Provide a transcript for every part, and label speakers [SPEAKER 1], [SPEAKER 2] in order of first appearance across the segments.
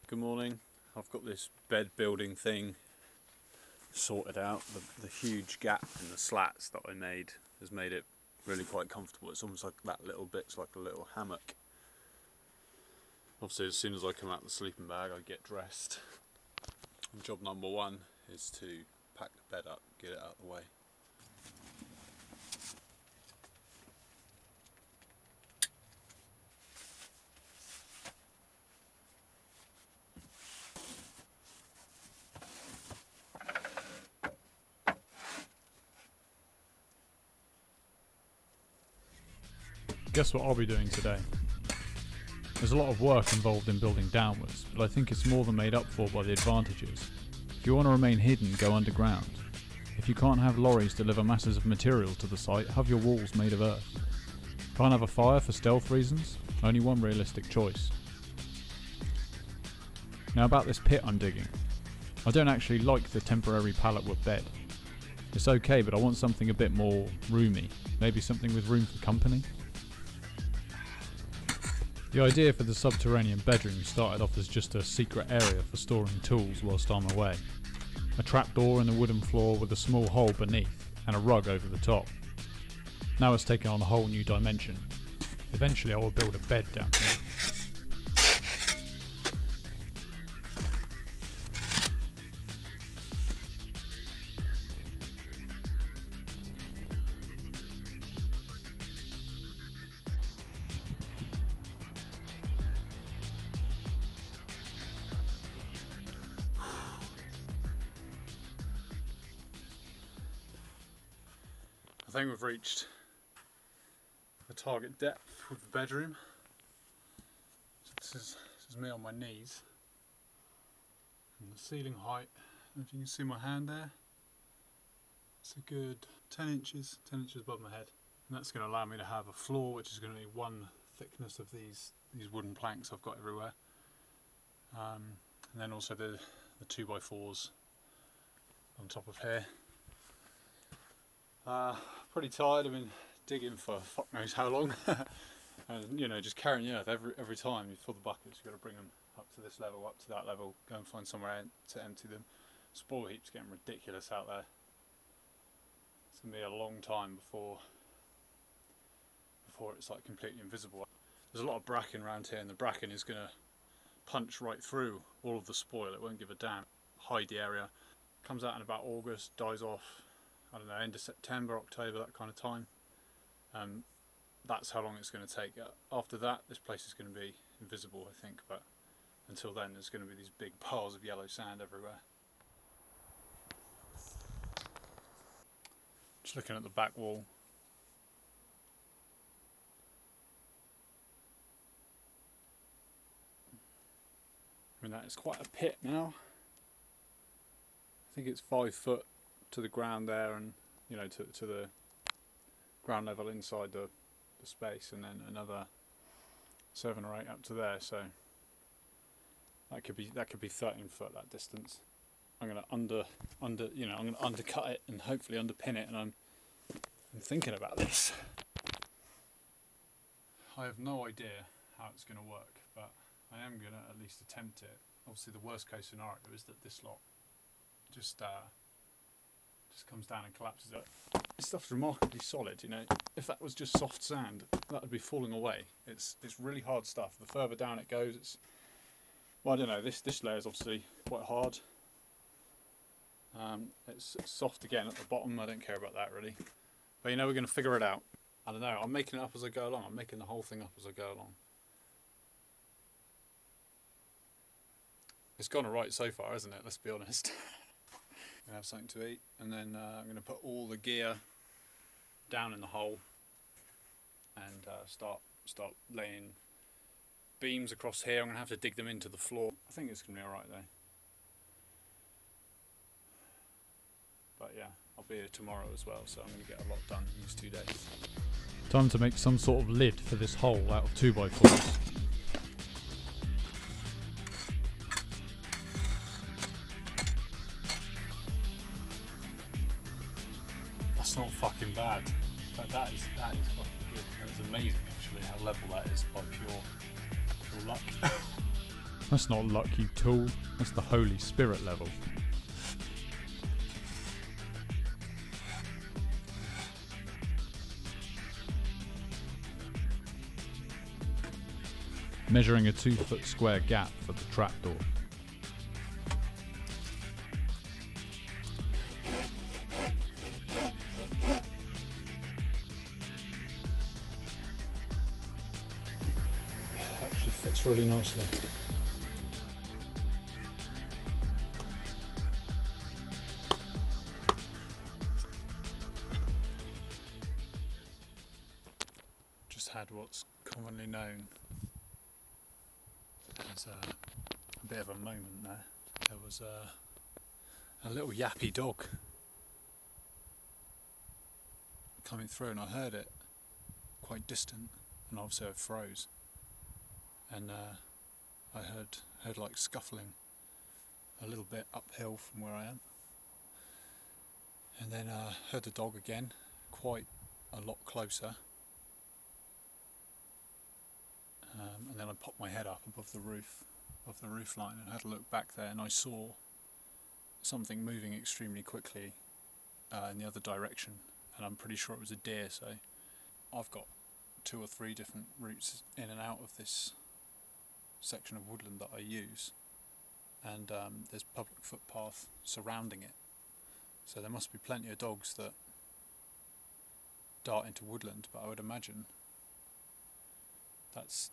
[SPEAKER 1] Good morning. I've got this bed building thing sorted out. The huge gap in the slats that I made has made it really quite comfortable. It's almost like that little bit's like a little hammock. Obviously as soon as I come out of the sleeping bag I get dressed. And job number one is to pack the bed up, get it out of the way.
[SPEAKER 2] Guess what I'll be doing today? There's a lot of work involved in building downwards, but I think it's more than made up for by the advantages. If you want to remain hidden, go underground. If you can't have lorries deliver masses of material to the site, have your walls made of earth. Can't have a fire for stealth reasons? Only one realistic choice. Now about this pit I'm digging. I don't actually like the temporary pallet wood bed. It's okay, but I want something a bit more roomy. Maybe something with room for company? The idea for the subterranean bedroom started off as just a secret area for storing tools whilst I'm away. A trapdoor in the wooden floor with a small hole beneath and a rug over the top. Now it's taken on a whole new dimension. Eventually I will build a bed down here.
[SPEAKER 1] I think we've reached the target depth of the bedroom. So this is me on my knees. And the ceiling height, I don't know if you can see my hand there. It's a good 10 inches above my head. And that's going to allow me to have a floor which is going to be one thickness of these wooden planks I've got everywhere. And then also the 2x4s on top of here. Pretty tired. I've been digging for fuck knows how long, and you know, just carrying the earth every time you fill the buckets. You've got to bring them up to this level, up to that level, go and find somewhere to empty them. Spoil heap's getting ridiculous out there. It's gonna be a long time before it's like completely invisible. There's a lot of bracken around here, and the bracken is gonna punch right through all of the spoil. It won't give a damn. Hide the area. Comes out in about August, dies off. I don't know, end of September, October, that kind of time. That's how long it's going to take. After that, this place is going to be invisible, I think, but until then there's going to be these big piles of yellow sand everywhere. Just looking at the back wall. I mean, that is quite a pit now. I think it's 5 foot to the ground there, and you know, to the ground level inside the space, and then another 7 or 8 up to there. So that could be 13 foot, that distance. I'm gonna I'm gonna undercut it and hopefully underpin it, and I'm thinking about this. I have no idea how it's gonna work, but I am gonna at least attempt it. Obviously the worst case scenario is that this lot just comes down and collapses it. This stuff's remarkably solid, you know. If that was just soft sand, that would be falling away. It's really hard stuff. The further down it goes, it's, well, I don't know, this layer is obviously quite hard. It's soft again at the bottom. I don't care about that really. But you know, we're going to figure it out. I don't know, I'm making it up as I go along. I'm making the whole thing up as I go along. It's gone alright so far, isn't it? Let's be honest. Gonna have something to eat, and then I'm going to put all the gear down in the hole and start laying beams across here. I'm going to have to dig them into the floor. I think it's going to be alright though. But yeah, I'll be here tomorrow as well, so I'm going to get a lot done in these 2 days.
[SPEAKER 2] Time to make some sort of lid for this hole out of 2x4s.
[SPEAKER 1] That's not fucking bad. That is fucking good. That's amazing actually how level that is by pure luck.
[SPEAKER 2] That's not luck, you tool. That's the Holy Spirit level. Measuring a 2-foot square gap for the trapdoor.
[SPEAKER 1] Actually fits really nicely. Just had what's commonly known as a bit of a moment there. There was a little yappy dog coming through, and I heard it quite distant, and obviously I froze, and I heard like scuffling a little bit uphill from where I am, and then heard the dog again, quite a lot closer. And then I popped my head up above the roof line, and had a look back there, and I saw something moving extremely quickly in the other direction, and I'm pretty sure it was a deer. So I've got 2 or 3 different routes in and out of this section of woodland that I use, and there's public footpath surrounding it, so there must be plenty of dogs that dart into woodland, but I would imagine that's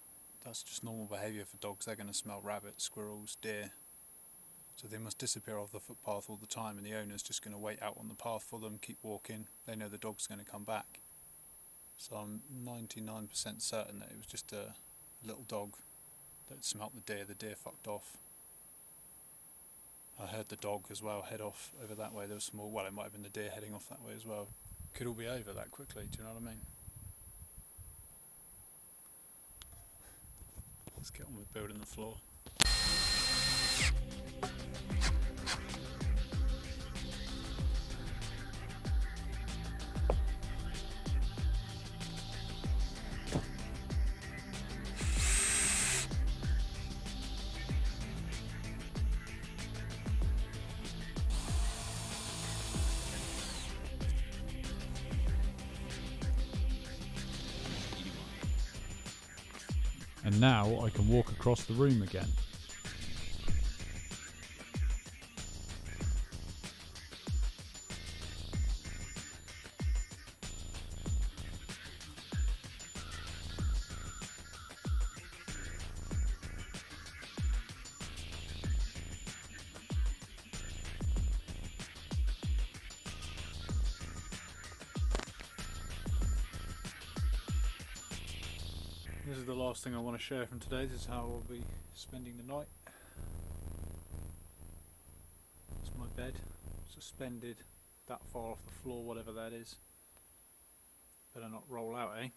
[SPEAKER 1] just normal behaviour for dogs. They're going to smell rabbits, squirrels, deer, so they must disappear off the footpath all the time, and the owner's just going to wait out on the path for them, keep walking. They know the dog's going to come back. So I'm 99% certain that it was just a little dog that smelt the deer fucked off. I heard the dog as well head off over that way. There was some more, well, it might have been the deer heading off that way as well. Could all be over that quickly, do you know what I mean? Let's get on with building the floor.
[SPEAKER 2] And now I can walk across the room again.
[SPEAKER 1] This is the last thing I want to share from today. This is how I'll be spending the night. It's my bed, suspended that far off the floor, whatever that is. Better not roll out, eh?